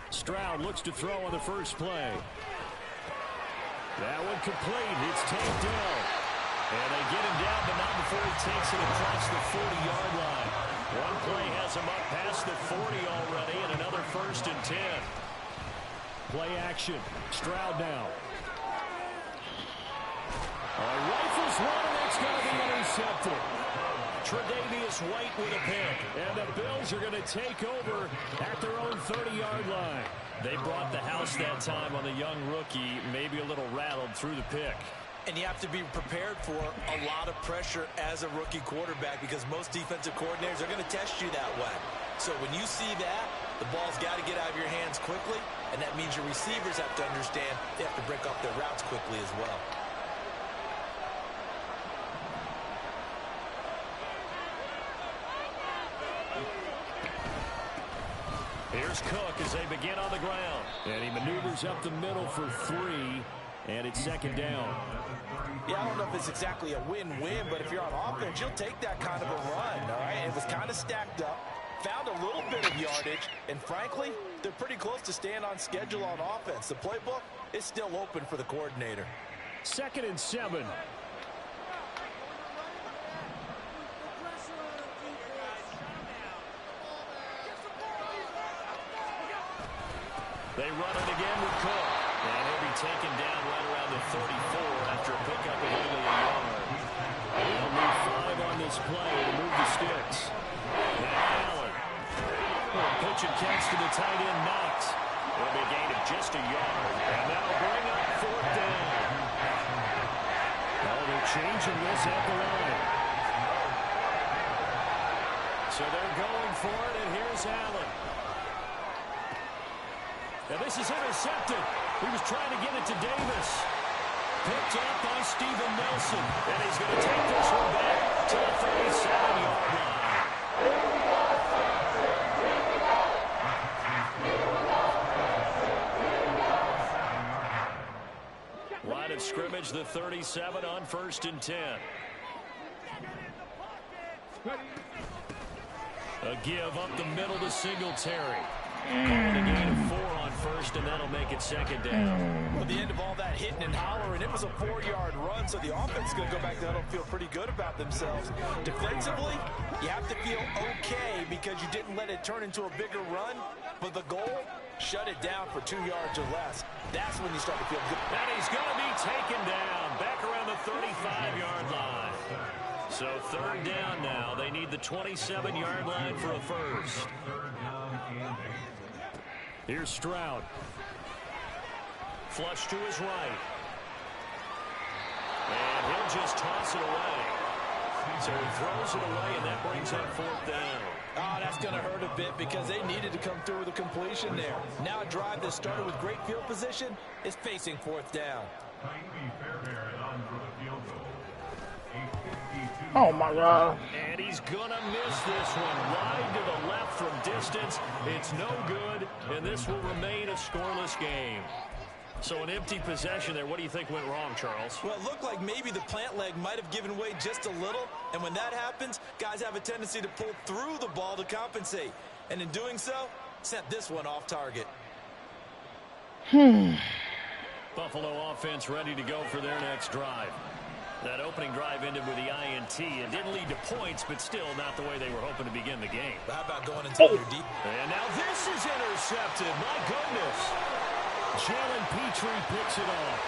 Stroud looks to throw on the first play. That one complete. It's tapped down. And they get him down, but not before he takes it across the 40-yard line. One play has him up past the 40 already, and another 1st and 10. Play action. Stroud now. Rifles one, and it's going to be intercepted. Tre'Davious White with a pick. And the Bills are going to take over at their own 30-yard line. They brought the house that time on the young rookie, maybe a little rattled through the pick. And you have to be prepared for a lot of pressure as a rookie quarterback because most defensive coordinators are going to test you that way. So when you see that, the ball's got to get out of your hands quickly, and that means your receivers have to understand they have to break off their routes quickly as well. Here's Cook as they begin on the ground. And he maneuvers up the middle for 3, and it's 2nd down. Yeah, I don't know if it's exactly a win-win, but if you're on offense, you'll take that kind of a run, all right? It was kind of stacked up, found a little bit of yardage, and frankly, they're pretty close to staying on schedule on offense. The playbook is still open for the coordinator. 2nd and 7. They run it again with Cook. And he'll be taken down right around the 34 after a pickup of only a yard. They'll move 5 on this play to move the sticks. And Allen. Pitch and catch to the tight end, Knox. It'll be a gain of just a yard. And that'll bring up 4th down. Now they're changing this at the line. So they're going for it, and here's Allen. And this is intercepted. He was trying to get it to Davis. Picked up by Steven Nelson. And he's going to take this one back to the 37-yard line. Line of scrimmage, the 37 on 1st and 10. A give up the middle to Singletary. Calling a gain of 4 on 1st, and that'll make it 2nd down. Well, at the end of all that hitting and hollering, it was a 4-yard run, so the offense is going to go back to huddle and feel pretty good about themselves. Defensively, you have to feel okay because you didn't let it turn into a bigger run, but the goal, shut it down for 2 yards or less. That's when you start to feel good. And he's going to be taken down back around the 35-yard line. So 3rd down now. They need the 27-yard line for a 1st. Here's Stroud. Flush to his right. And he'll just toss it away. So he throws it away, and that brings up 4th down. Oh, that's going to hurt a bit because they needed to come through with a completion there. Now a drive that started with great field position is facing 4th down. Oh, my God. And he's going to miss this one. Wide to the left from distance. It's no good, and this will remain a scoreless game. So an empty possession there. What do you think went wrong, Charles? Well, it looked like maybe the plant leg might have given way just a little, and when that happens, guys have a tendency to pull through the ball to compensate. And in doing so, sent this one off target. Buffalo offense ready to go for their next drive. That opening drive ended with the INT. It didn't lead to points, but still not the way they were hoping to begin the game. How about going into your deep? And now this is intercepted. My goodness. Jalen Petrie picks it off.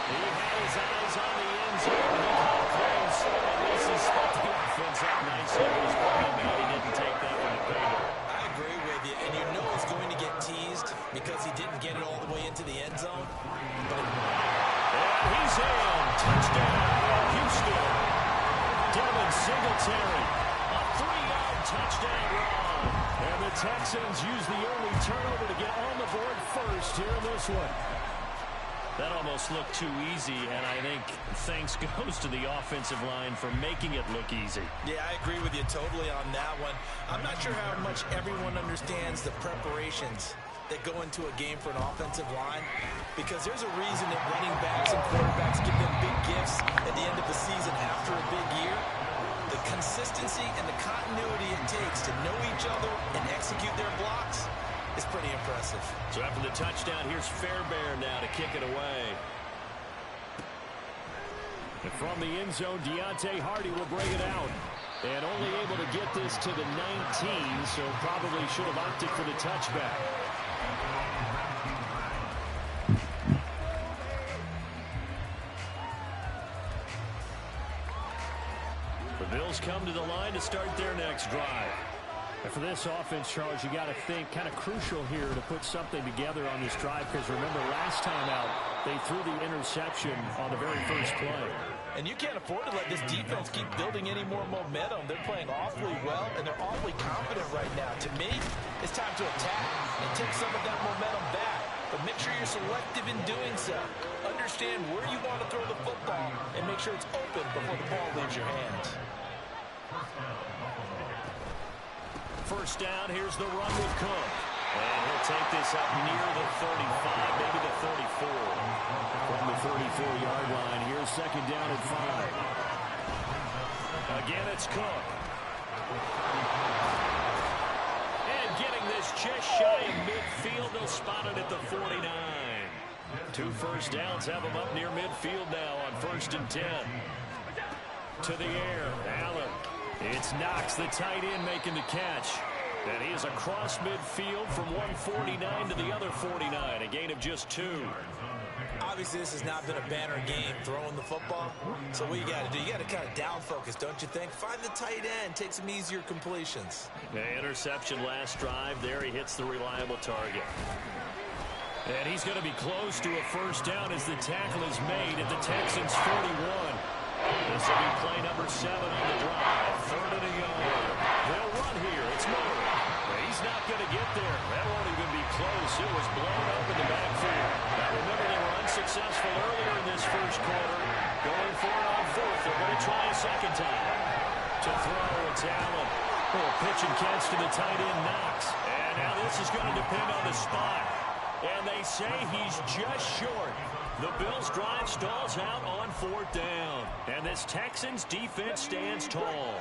He had his eyes on the end zone. He got close. At least he split the offense up nicely. It was probably bad he didn't take that one to pay him. I agree with you, and you know he's going to get teased because he didn't get it all the way into the end zone. But and he's in. Touchdown, Houston. Devin Singletary. A 3-yard touchdown run. And the Texans use the only turnover to get on the board first here in this one. That almost looked too easy, and I think thanks goes to the offensive line for making it look easy. Yeah, I agree with you totally on that one. I'm not sure how much everyone understands the preparations that go into a game for an offensive line, because there's a reason that running backs and quarterbacks give them big gifts at the end of the season after a big year. The consistency and the continuity it takes to know each other and execute their blocks is pretty impressive. So after the touchdown, here's Fairbairn now to kick it away. And from the end zone, Deontay Hardy will bring it out. And only able to get this to the 19, so probably should have opted for the touchback. The Bills come to the line to start their next drive. And for this offense, Charles, you got to think kind of crucial here to put something together on this drive, because remember last time out they threw the interception on the very first play. And you can't afford to let this defense keep building any more momentum. They're playing awfully well, and they're awfully confident right now. To me, it's time to attack and take some of that momentum back. But make sure you're selective in doing so. Understand where you want to throw the football and make sure it's open before the ball leaves your hands. First down, here's the run with Cook. And he'll take this up near the 35, maybe the 34. From the 34-yard line, here's second down and 5. Again, it's Cook. And getting this just shy of midfield, they'll spot it at the 49. 2 first downs have them up near midfield now on 1st and 10. To the air, Allen. It's Knox, the tight end, making the catch. And he is across midfield from 149 to the other 49, a gain of just 2. Obviously, this has not been a banner game throwing the football. So what you got to do, you got to kind of down focus, don't you think? Find the tight end, take some easier completions. The interception last drive. There he hits the reliable target. And he's going to be close to a first down as the tackle is made at the Texans' 41. This will be play number 7 on the drive. 3rd and a yard. They'll run here. It's Murray. He's not going to get there. That won't even be close. It was blown up in the backfield. Now remember, they were unsuccessful earlier in this first quarter. Going for it on 4th. They're going to try a second time. To throw, it's Allen. Pitch and catch to the tight end, Knox. And now this is going to depend on the spot. And they say he's just short. The Bills' drive stalls out on 4th down. And this Texans defense stands tall.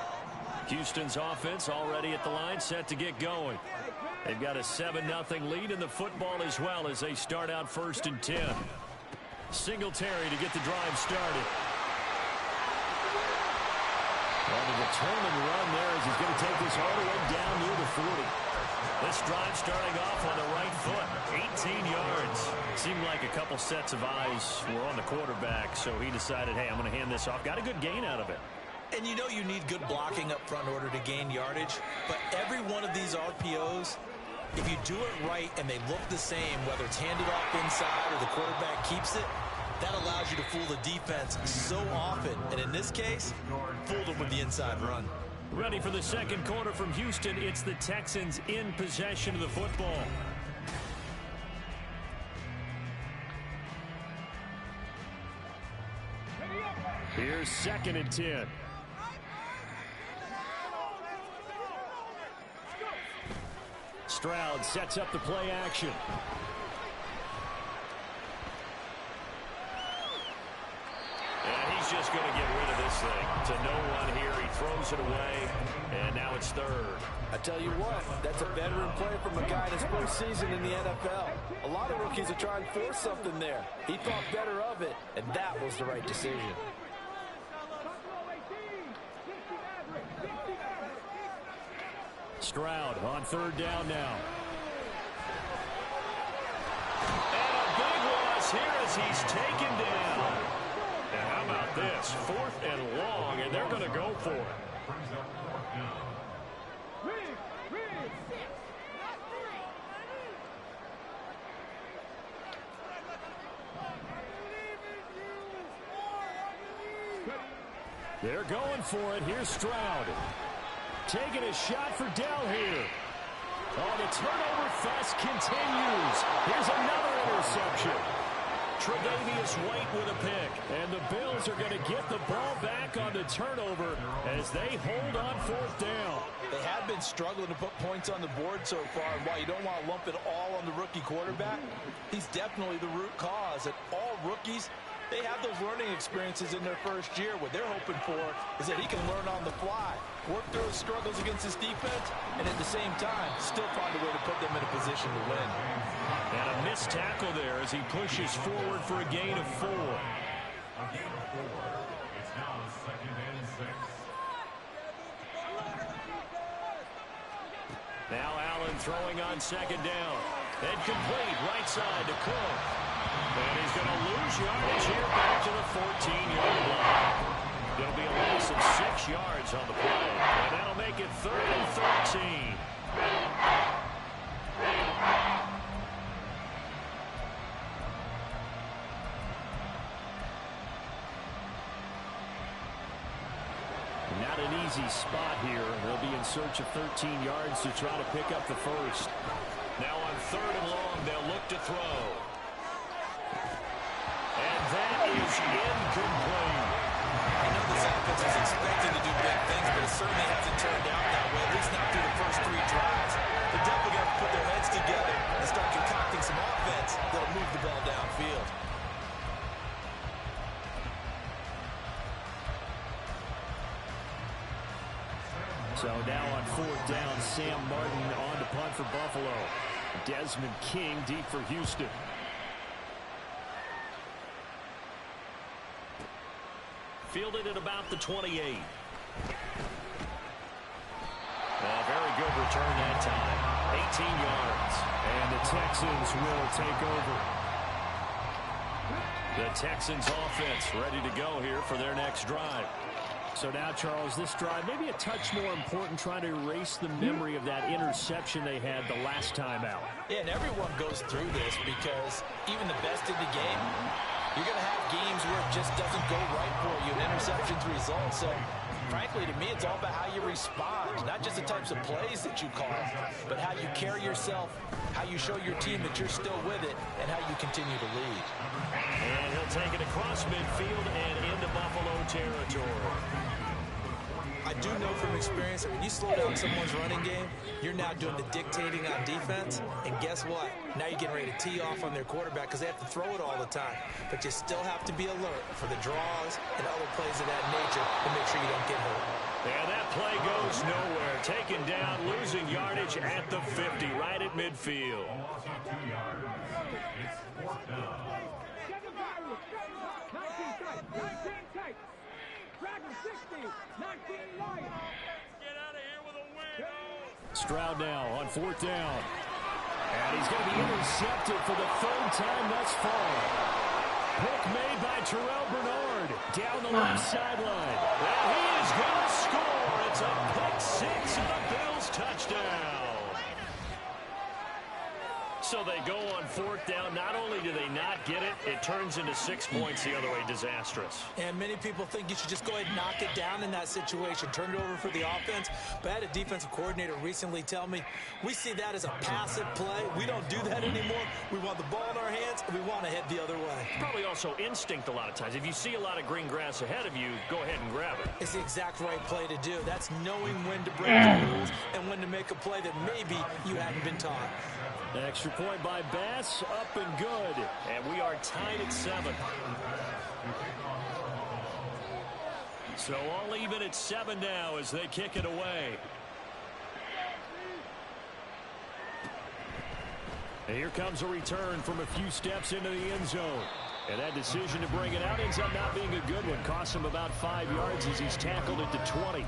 Houston's offense already at the line, set to get going. They've got a 7-0 lead in the football as well as they start out 1st and 10. Singletary to get the drive started. On the determined run there as he's going to take this all the way down near the 40. This drive starting off on the right foot, 18 yards. Seemed like a couple sets of eyes were on the quarterback, so he decided, hey, I'm going to hand this off. Got a good gain out of it. And you know you need good blocking up front in order to gain yardage, but every one of these RPOs, if you do it right and they look the same, whether it's handed off inside or the quarterback keeps it, that allows you to fool the defense so often. And in this case, fooled them with the inside run. Ready for the second quarter from Houston. It's the Texans in possession of the football. Here's 2nd and 10. Stroud sets up the play action. And he's just going to get rid of this thing. To no one here. He throws it away. And now it's 3rd. I tell you what, that's a veteran play from a guy in his first season in the NFL. A lot of rookies are trying to force something there. He thought better of it, and that was the right decision. Stroud on 3rd down now. And a big loss here as he's taken down. And how about this? 4th and long, and they're going to go for it. They're going for it. Here's Stroud. Taking a shot for Dell here. Oh, the turnover fest continues. Here's another interception. Tre'Davious White with a pick. And the Bills are going to get the ball back on the turnover as they hold on 4th down. They have been struggling to put points on the board so far, and while you don't want to lump it all on the rookie quarterback, he's definitely the root cause. And all rookies, they have those learning experiences in their first year. What they're hoping for is that he can learn on the fly, work through his struggles against his defense, and at the same time, still find a way to put them in a position to win. And a missed tackle there as he pushes forward for a gain of 4. Now Allen throwing on 2nd down. Incomplete, right side to Cook. And he's going to lose yardage here back to the 14-yard line. There'll be a loss of 6 yards on the play. And that'll make it 3rd and 13. Not an easy spot here. They'll be in search of 13 yards to try to pick up the first. Now on 3rd and long, they'll look to throw. And that is incomplete. I know this offense is expected to do big things, but it certainly hasn't turned out that way, at least not through the first 3 drives. They're definitely going to put their heads together and start concocting some offense that'll move the ball downfield. So now on 4th down, Sam Martin on to punt for Buffalo. Desmond King deep for Houston. Fielded at about the 28. Very good return that time. 18 yards. And the Texans will take over. The Texans offense ready to go here for their next drive. So now, Charles, this drive maybe a touch more important, trying to erase the memory of that interception they had the last time out. Yeah, and everyone goes through this because even the best in the game, you're going to have games where it just doesn't go right for you, and interceptions result. So, frankly, to me, it's all about how you respond, not just the types of plays that you call, but how you carry yourself, how you show your team that you're still with it, and how you continue to lead. And he'll take it across midfield and into Buffalo territory. I do know from experience that when you slow down someone's running game, you're now doing the dictating on defense. And guess what? Now you're getting ready to tee off on their quarterback because they have to throw it all the time. But you still have to be alert for the draws and other plays of that nature to make sure you don't get hurt. And that play goes nowhere. Taken down, losing yardage at the 50, right at midfield. Stroud now on 4th down. And he's going to be intercepted for the 3rd time thus far. Pick made by Terrell Bernard down the left sideline. And he is going to score. It's a pick 6 and the Bills touchdown. So they go on 4th down. Not only do they not get it, it turns into 6 points the other way. Disastrous. And many people think you should just go ahead and knock it down in that situation. Turn it over for the offense. But I had a defensive coordinator recently tell me, we see that as a passive play. We don't do that anymore. We want the ball in our hands, and we want to head the other way. Probably also instinct a lot of times. If you see a lot of green grass ahead of you, go ahead and grab it. It's the exact right play to do. That's knowing when to break the rules and when to make a play that maybe you hadn't been taught. An extra point by Bass, up and good. And we are tied at 7. So all even at 7 now as they kick it away. And here comes a return from a few steps into the end zone. And that decision to bring it out ends up not being a good one. Costs him about 5 yards as he's tackled at the 20.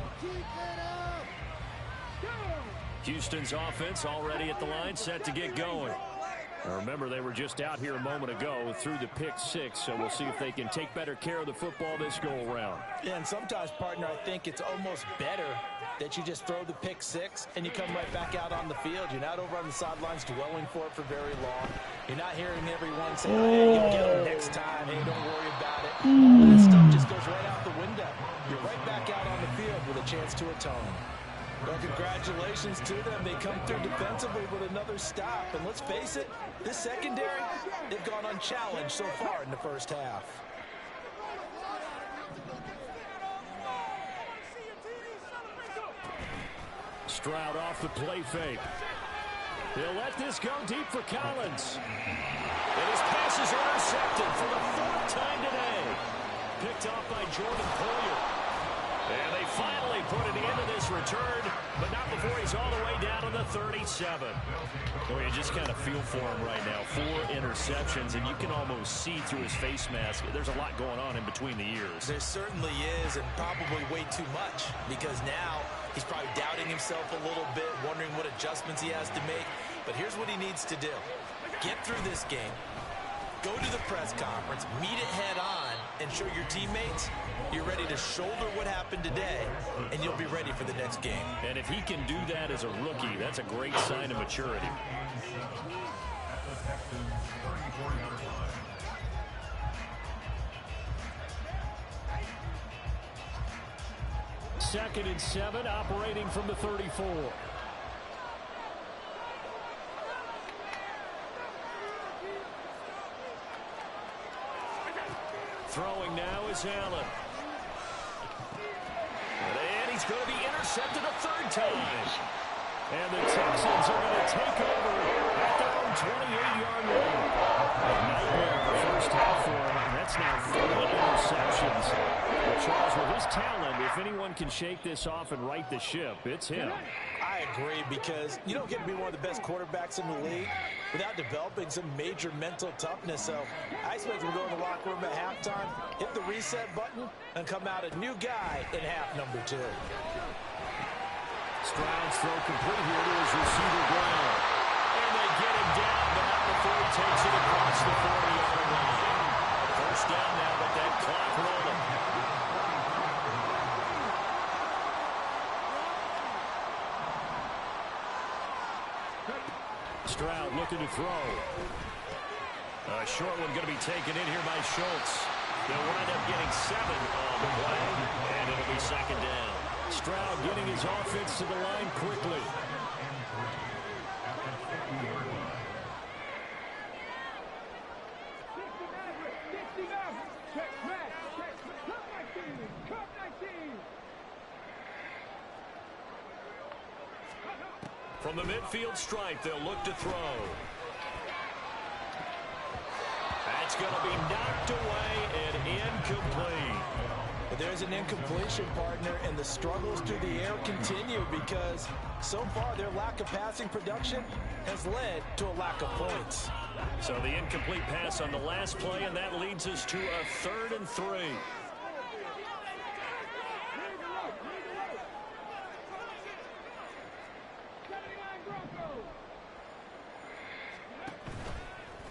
Houston's offense already at the line, set to get going. Now remember, they were just out here a moment ago through the pick 6, so we'll see if they can take better care of the football this go-around. Yeah, and sometimes, partner, I think it's almost better that you just throw the pick 6 and you come right back out on the field. You're not over on the sidelines dwelling for it for very long. You're not hearing everyone say, oh, hey, you'll get them next time. Hey, don't worry about it. All this stuff just goes right out the window. You're right back out on the field with a chance to atone. Well, congratulations to them. They come through defensively with another stop. And let's face it, this secondary, they've gone unchallenged so far in the first half. Stroud off the play fake. He'll let this go deep for Collins. And his pass is intercepted for the 4th time today. Picked off by Jordan Poyer. And they finally put an end to this return, but not before he's all the way down to the 37. Boy, you just kind of feel for him right now. 4 interceptions, and you can almost see through his face mask. There's a lot going on in between the ears. There certainly is, and probably way too much, because now he's probably doubting himself a little bit, wondering what adjustments he has to make. But here's what he needs to do. Get through this game, go to the press conference, meet it head on, and show your teammates you're ready to shoulder what happened today, and you'll be ready for the next game. And if he can do that as a rookie, that's a great sign of maturity. Second and 7, operating from the 34. Throwing now is Allen. And he's going to be intercepted a 3rd time. And the Texans are going to take over at their own 28-yard line. A nightmare in the first half for him, and that's now 4 interceptions. But Charles, with his talent, if anyone can shake this off and right the ship, it's him. I agree, because you don't get to be one of the best quarterbacks in the league without developing some major mental toughness. So I expect him to go in the locker room at halftime, hit the reset button, and come out a new guy in half number 2. Stroud's throw complete here to his receiver Brown. And they get him down, but not before he takes it across the 40-yard line. First down now, but that clock rolling. Stroud looking to throw. A short one going to be taken in here by Schultz. They'll wind up getting 7 on the play, and it'll be second down. Stroud getting his offense to the line quickly. From the midfield stripe, they'll look to throw. That's going to be knocked away and incomplete. But there's an incompletion, partner, and the struggles through the air continue because so far their lack of passing production has led to a lack of points. So the incomplete pass on the last play, and that leads us to a 3rd and 3.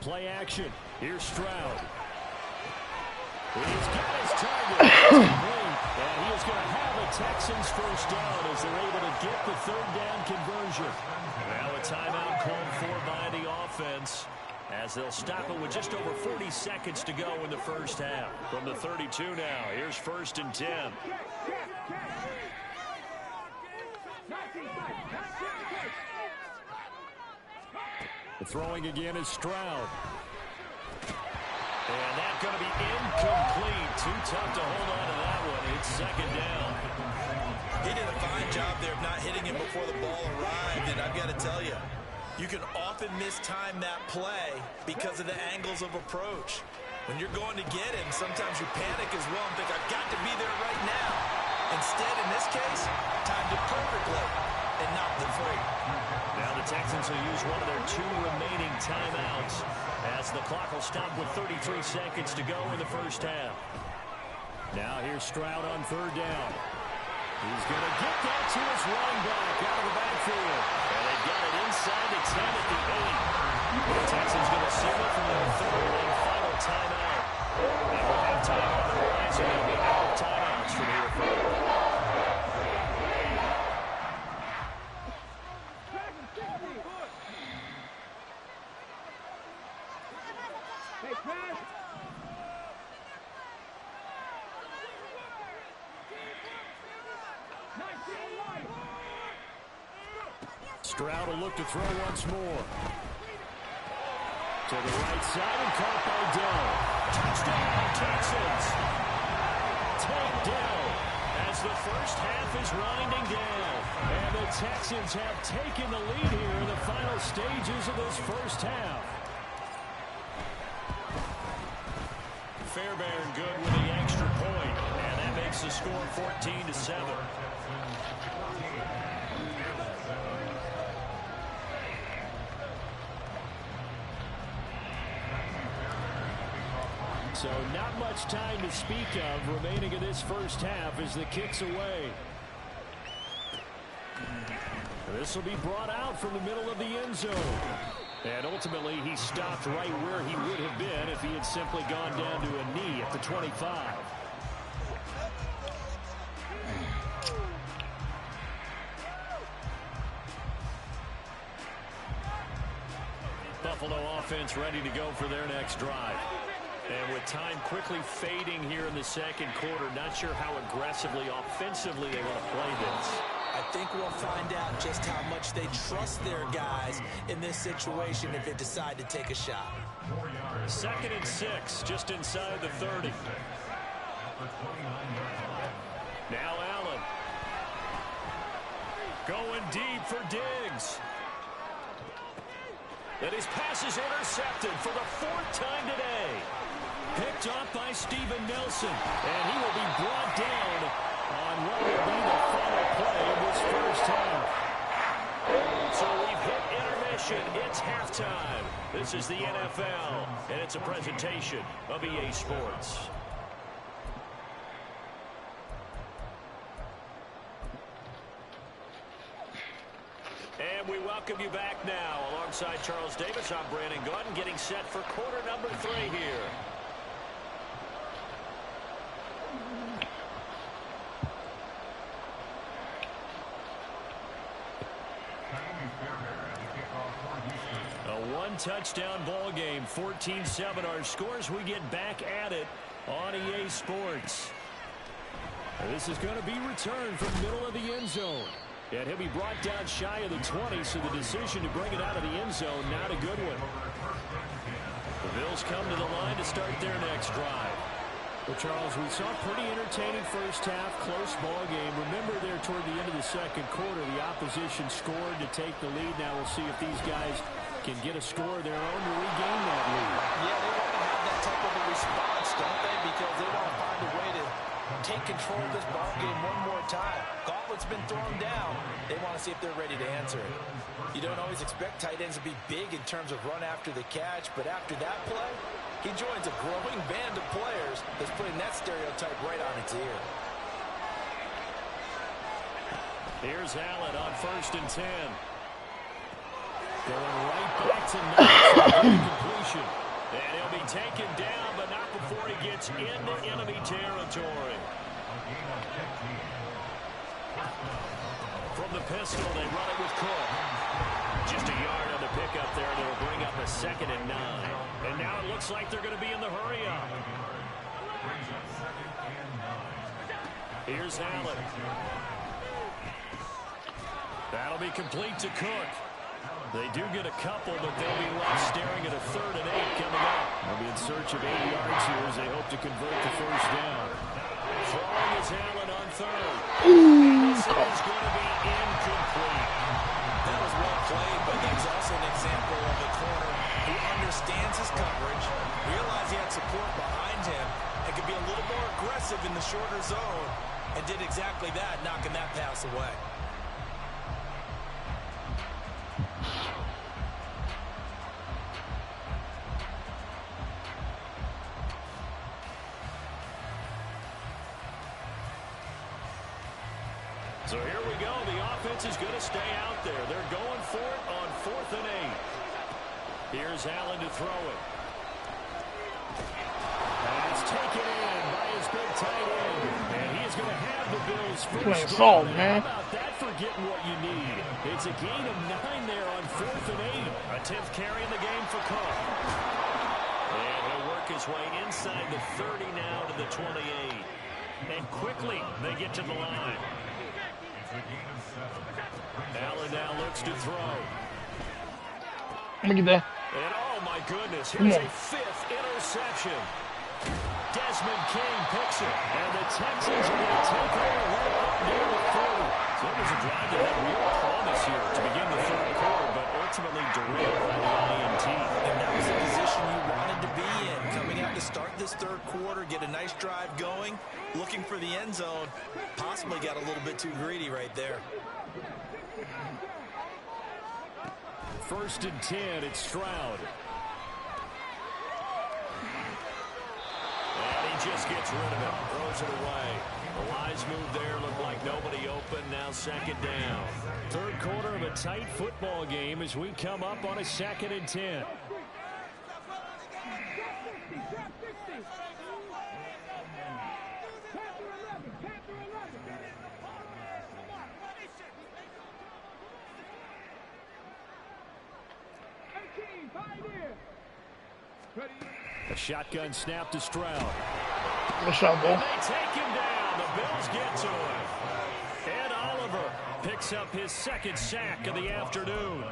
Play action. Here's Stroud. He's got his target. And he is going to have a Texans first down as they're able to get the 3rd down conversion. Now a timeout called for by the offense as they'll stop it with just over 40 seconds to go in the first half. From the 32 now, here's 1st and 10. The throwing again is Stroud. And that's going to be incomplete. Too tough to hold on to that one. It's second down. He did a fine job there of not hitting him before the ball arrived. And I've got to tell you, you can often mistime that play because of the angles of approach. When you're going to get him, sometimes you panic as well and think, I've got to be there right now. Instead, in this case, timed it perfectly and knocked it free. Now the Texans will use one of their 2 remaining timeouts as the clock will stop with 33 seconds to go in the first half. Now here's Stroud on 3rd down. He's going to get that to his running back out of the backfield. And they've got it inside the 10 at the 8. The Texans going to signal from their 3rd and final timeout. And we'll have time on the horizon. There'll be out of timeouts from here forward. Stroud will look to throw once more. To the right side and caught by Dell. Touchdown, Texans. Takedown as the first half is winding down. And the Texans have taken the lead here in the final stages of this first half. Fairbairn good with the extra point, and that makes the score 14-7. So not much time to speak of remaining in this first half as the kick's away. This will be brought out from the middle of the end zone. And ultimately, he stopped right where he would have been if he had simply gone down to a knee at the 25. Buffalo offense ready to go for their next drive. And with time quickly fading here in the second quarter, not sure how aggressively, offensively they want to play this. I think we'll find out just how much they trust their guys in this situation if they decide to take a shot. 2nd and 6, just inside the 30. Now Allen. Going deep for Diggs. And his pass is intercepted for the 4th time today. Picked off by Steven Nelson. And he will be brought down on what will be the final play of this first half. So we've hit intermission. It's halftime. This is the NFL, and it's a presentation of EA Sports. And we welcome you back now. Alongside Charles Davis, I'm Brandon Gaudin, getting set for quarter number 3 here. A one-touchdown ball game, 14-7 our scores. We get back at it on EA Sports. This is going to be returned from the middle of the end zone. And he'll be brought down shy of the 20, so the decision to bring it out of the end zone, not a good one. The Bills come to the line to start their next drive. Well, Charles, we saw a pretty entertaining first half, close ball game. Remember there toward the end of the second quarter, the opposition scored to take the lead. Now we'll see if these guys can get a score of their own to regain that lead. Yeah, they want to have that type of a response, don't they? Because they want to find a way to take control of this ball game one more time. Gauntlet's been thrown down. They want to see if they're ready to answer it. You don't always expect tight ends to be big in terms of run after the catch, but after that play, he joins a growing band of players that's putting that stereotype right on its ear. Here's Allen on 1st and 10. Going right back to Knox. Completion. And he'll be taken down, but not before he gets into enemy territory. From the pistol, they run it with Cook. Just a yard on the pickup there, and it'll bring up a 2nd and 9. And now it looks like they're going to be in the hurry-up. Here's Allen. That'll be complete to Cook. They do get a couple, but they'll be left staring at a 3rd and 8 coming up. They'll be in search of 8 yards here as they hope to convert the first down. Throwing is Allen on 3rd. This is going to be incomplete. That was well played, but that's also an example of a corner who understands his coverage, realized he had support behind him, and could be a little more aggressive in the shorter zone, and did exactly that, knocking that pass away. So here we go. The offense is going to stay out there. They're going for it on 4th and 8. Here's Allen to throw it. And it's taken in by his big tight end. And he is going to have the Bills first down. How about that for getting what you need? It's a gain of 9 there on 4th and 8. A 10th carry in the game for Cook. And he'll work his way inside the 30 now to the 28. And quickly they get to the line. Allen now looks to throw. Look at that. And oh my goodness, here's a 5th interception. Desmond King picks it, and the Texans are going to take over right up near the 40. So it was a drive that had real promise here to begin the third quarter, but ultimately derailed by the INT. And that was the position you wanted to be in, coming out to start this third quarter, get a nice drive going, looking for the end zone. Possibly got a little bit too greedy right there. 1st and 10, it's Stroud. And he just gets rid of it, throws it away. The wise move there, looked like nobody open, now 2nd down. Third quarter of a tight football game as we come up on a 2nd and 10. A shotgun snap to Stroud. What's up, boy? And they take him down. The Bills get to him. Ed Oliver picks up his 2nd sack of the afternoon.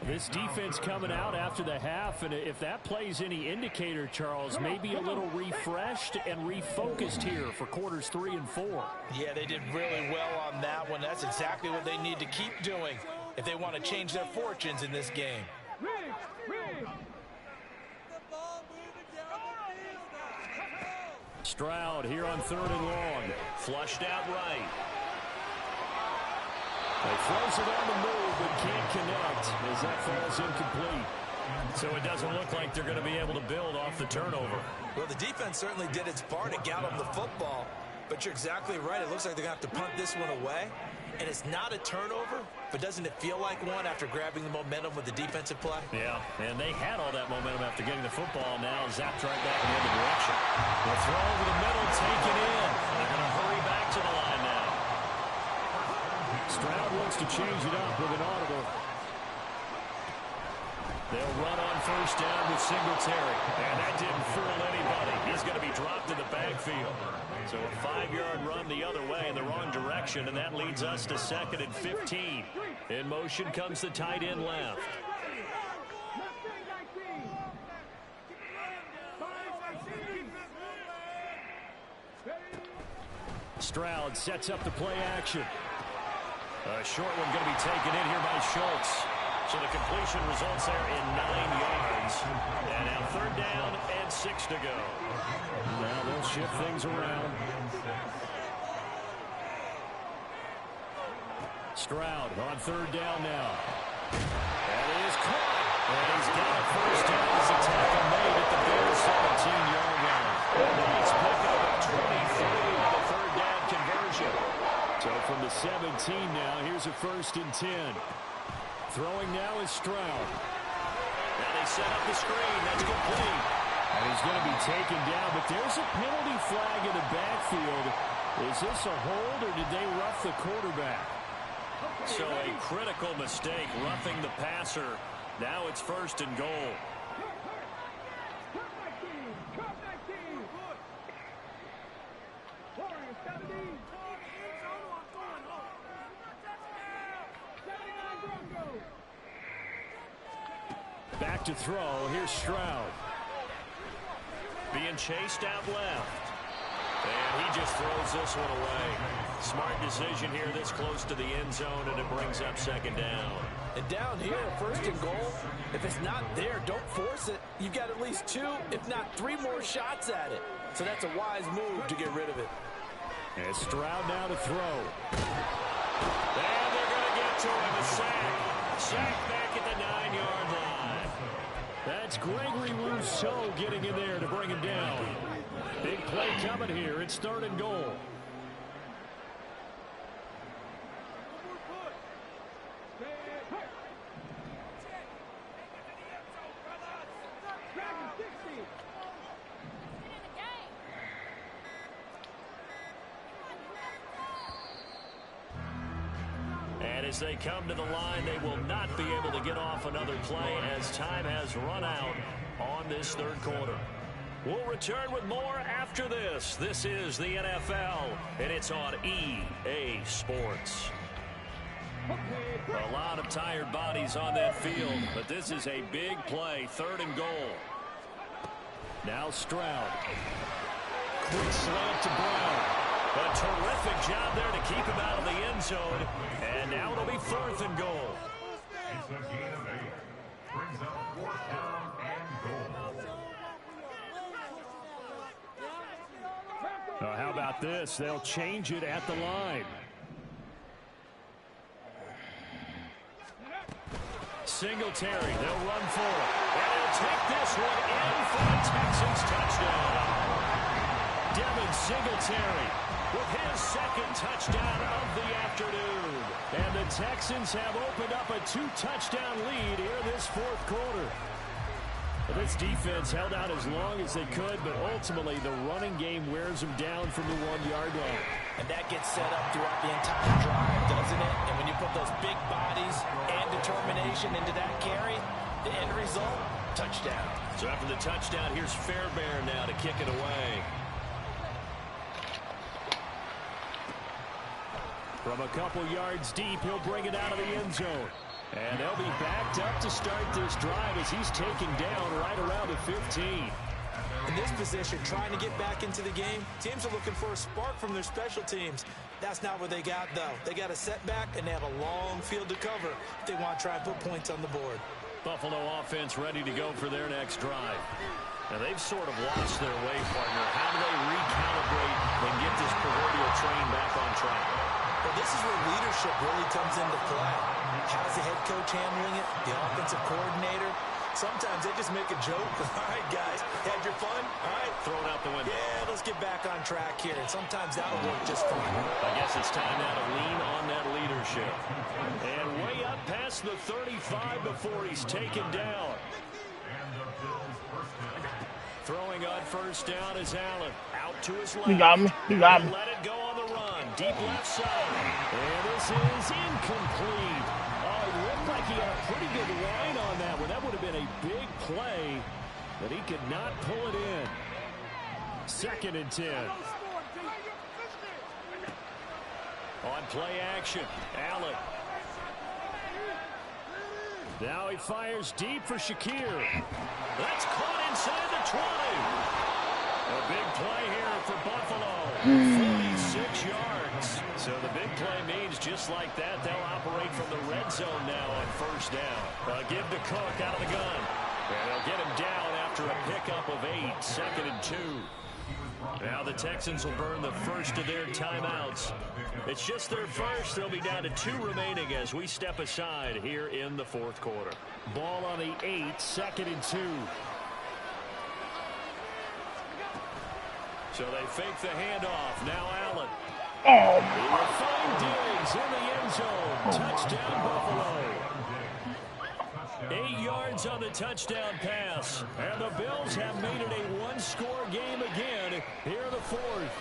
This defense coming out after the half, and if that plays any indicator, Charles, maybe a little refreshed and refocused here for quarters 3 and 4. Yeah, they did really well on that one. That's exactly what they need to keep doing if they want to change their fortunes in this game. Stroud here on 3rd and long. Flushed out right. They throws it on the move but can't connect as that falls incomplete. So it doesn't look like they're going to be able to build off the turnover. Well, the defense certainly did its part to gallop the football, but you're exactly right. It looks like they're going to have to punt this one away. And it's not a turnover, but doesn't it feel like one after grabbing the momentum with the defensive play? Yeah, and they had all that momentum after getting the football. Now zapped right back in the other direction. The throw over the middle, taken in. They're going to hurry back to the line now. Stroud wants to change it up with an audible. They'll run on 1st down with Singletary. And that didn't fool anybody. He's going to be dropped in the backfield. So a 5-yard run the other way in the wrong direction, and that leads us to 2nd and 15. In motion comes the tight end left. Stroud sets up the play action. A short one going to be taken in here by Schultz. So the completion results there in 9 yards. And now 3rd down and 6 to go. Now they'll shift things around. Stroud on 3rd down now. That is caught. And he's got a 1st down as a tackle made at the Bears' 17-yard line. Nice pickup of 23 on the 3rd down conversion. So from the 17 now, here's a 1st and 10. Throwing now is Stroud. Now they set up the screen. That's complete. And he's going to be taken down, but there's a penalty flag in the backfield. Is this a hold, or did they rough the quarterback? So a critical mistake, roughing the passer. Now it's 1st and goal. Back to throw. Here's Stroud. Being chased out left. And he just throws this one away. Smart decision here this close to the end zone, and it brings up 2nd down. And down here, 1st and goal, if it's not there, don't force it. You've got at least 2, if not 3 more shots at it. So that's a wise move to get rid of it. And Stroud now to throw. And they're going to get to him. A sack. Sack back at the 9-yard line. That's Gregory Rousseau getting in there to bring him down. Big play coming here. It's 3rd and goal. And as they come to the line, they will not be able to get off another play as time has run out on this 3rd quarter. We'll return with more after this. This is the NFL, and it's on EA Sports. A lot of tired bodies on that field, but this is a big play, 3rd and goal. Now Stroud. Quick slant to Brown. A terrific job there to keep him out of the end zone. And now it'll be 4th and goal. It's a gain of 8. Brings up 4th down and goal. How about this? They'll change it at the line. Singletary, they'll run for it. And they'll take this one in for the Texans touchdown. Devin Singletary with his 2nd touchdown of the afternoon. And the Texans have opened up a 2-touchdown lead here this 4th quarter. Well, this defense held out as long as they could, but ultimately the running game wears them down from the 1-yard line. And that gets set up throughout the entire drive, doesn't it? And when you put those big bodies and determination into that carry, the end result, touchdown. So after the touchdown, here's Fairbairn now to kick it away. From a couple yards deep, he'll bring it out of the end zone. And they'll be backed up to start this drive as he's taken down right around the 15. In this position, trying to get back into the game, teams are looking for a spark from their special teams. That's not what they got, though. They got a setback, and they have a long field to cover if they want to try and put points on the board. Buffalo offense ready to go for their next drive. Now, they've sort of lost their way, partner. How do they recalibrate and get this proverbial train back on track? Well, this is where leadership really comes into play. How's the head coach handling it? The offensive coordinator? Sometimes they just make a joke. All right, guys, had your fun? All right. Throw it out the window. Yeah, let's get back on track here. And sometimes that'll work just fine. I guess it's time now to lean on that leadership. And way up past the 35 before he's taken down. Throwing on 1st down is Allen. Out to his left. You got me. You got me. Let it go on the run. Deep left side. And this is incomplete. Oh, it looked like he had a pretty good line on that one. That would have been a big play, but he could not pull it in. 2nd and 10. On play action, Allen. Now he fires deep for Shakir. That's caught inside the 20. A big play here for Buffalo. 46 yards. So the big play means just like that, they'll operate from the red zone now on 1st down. Give to Cook out of the gun. And they'll get him down after a pickup of 8. 2nd and 2. Now the Texans will burn the first of their timeouts. It's just their first. They'll be down to 2 remaining as we step aside here in the 4th quarter. Ball on the 8, 2nd and 2. So they fake the handoff. Now Allen. Oh, Fine Diggs in the end zone. Touchdown Buffalo. 8 yards on the touchdown pass. And the Bills have made it a 1-score game again here in the 4th.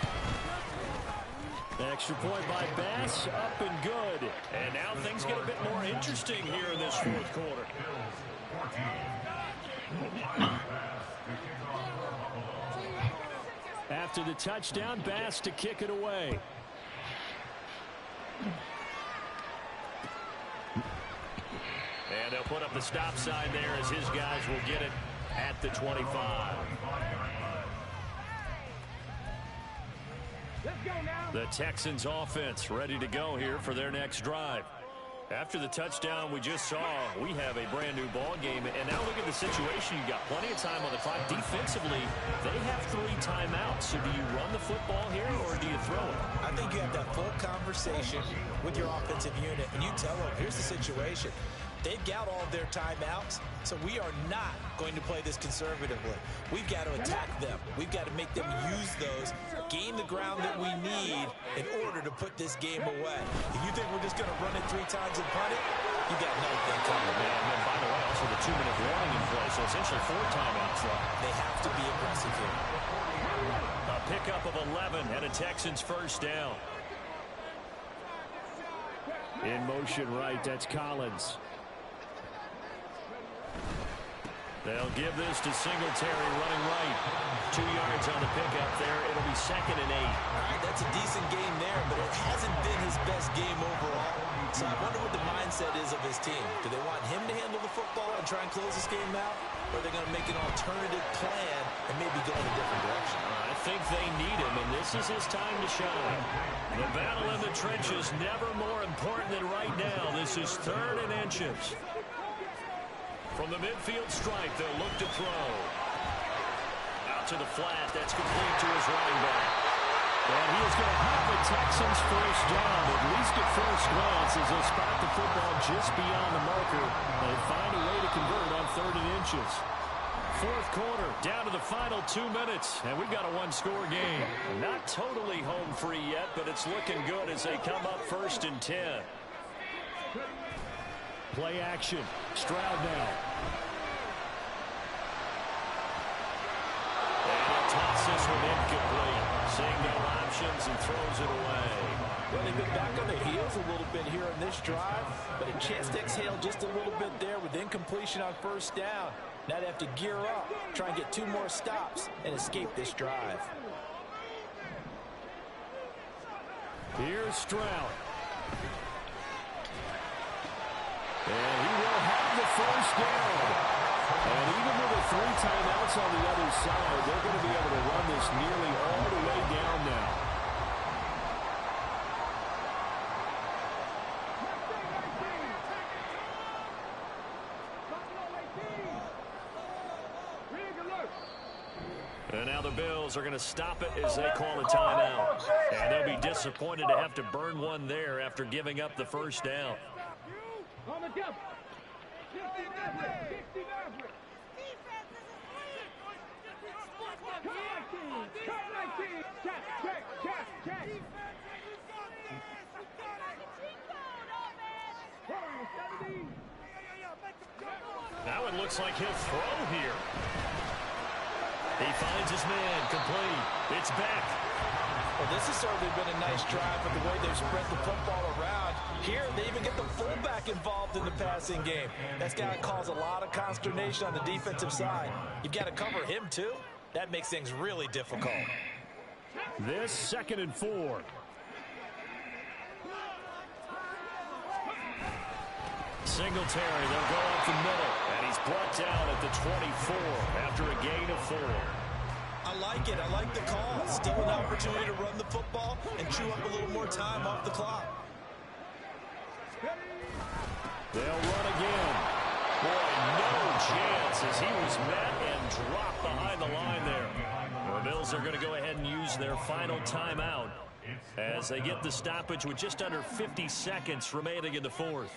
Extra point by Bass, up and good. And now things get a bit more interesting here in this 4th quarter. After the touchdown, Bass to kick it away. And they'll put up the stop sign there as his guys will get it at the 25. The Texans offense ready to go here for their next drive. After the touchdown we just saw, we have a brand new ball game. And now look at the situation. You've got plenty of time on the clock. Defensively, they have 3 timeouts. So do you run the football here or do you throw it? I think you have that full conversation with your offensive unit, and you tell them, here's the situation. They've got all of their timeouts, so we are not going to play this conservatively. We've got to attack them. We've got to make them use those, gain the ground that we need in order to put this game away. If you think we're just going to run it 3 times and punt it, you got nothing coming. And then, by the way, also the 2-minute warning in play, so essentially 4 timeouts left. They have to be aggressive here. A pickup of 11 and a Texans 1st down. In motion right, that's Collins. They'll give this to Singletary running right. 2 yards on the pickup there. It'll be 2nd and 8. All right, that's a decent game there, but it hasn't been his best game overall. So I wonder what the mindset is of his team. Do they want him to handle the football and try and close this game out? Or are they going to make an alternative plan and maybe go in a different direction? I think they need him, and this is his time to shine. The battle in the trenches never more important than right now. This is 3rd and inches. From the midfield stripe, they'll look to throw. Out to the flat. That's complete to his running back. And he is going to have the Texans first down, at least at first glance, as they spot the football just beyond the marker. They find a way to convert on 3rd and inches. 4th quarter, down to the final 2 minutes, and we've got a one-score game. Not totally home free yet, but it's looking good as they come up 1st and 10. Play action. Stroud now. And he'll toss this one incomplete. Seeing no options and throws it away. Well, they've been back on their heels a little bit here in this drive, but a chance to exhale just a little bit there with incompletion on 1st down. Now they have to gear up, try and get 2 more stops, and escape this drive. Here's Stroud. And he will have the first down. And even with the 3 timeouts on the other side, they're going to be able to run this nearly all the way down now. And now the Bills are going to stop it as they call a timeout. And they'll be disappointed to have to burn one there after giving up the first down. Now it looks like he'll throw here. He finds his man, complete. It's back. Well, this has certainly been a nice drive with the way they've spread the football around. Here, they even get the fullback involved in the passing game. That's got to cause a lot of consternation on the defensive side. You've got to cover him, too. That makes things really difficult. This 2nd and 4. Singletary, they'll go up the middle, and he's brought down at the 24 after a gain of 4. I like it. I like the call. Still an opportunity to run the football and chew up a little more time off the clock. They'll run again. Boy, no chance as he was met and dropped behind the line there. The Bills are going to go ahead and use their final timeout as they get the stoppage with just under 50 seconds remaining in the 4th.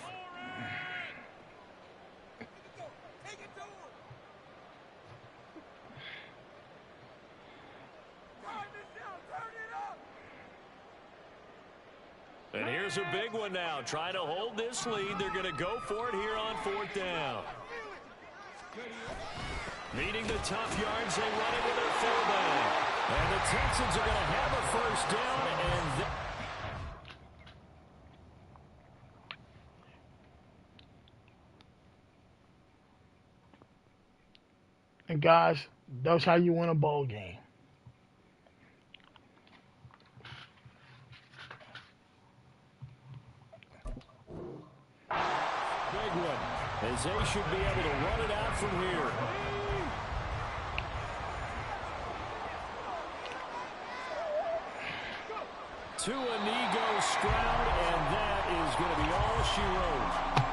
And here's a big one now. Trying to hold this lead. They're going to go for it here on 4th down. Meeting the tough yards, they run it with their fullback. And the Texans are going to have a first down. And guys, that's how you win a bowl game. Big one, as they should be able to run it out from here. To Inigo Stroud, and that is going to be all she wrote.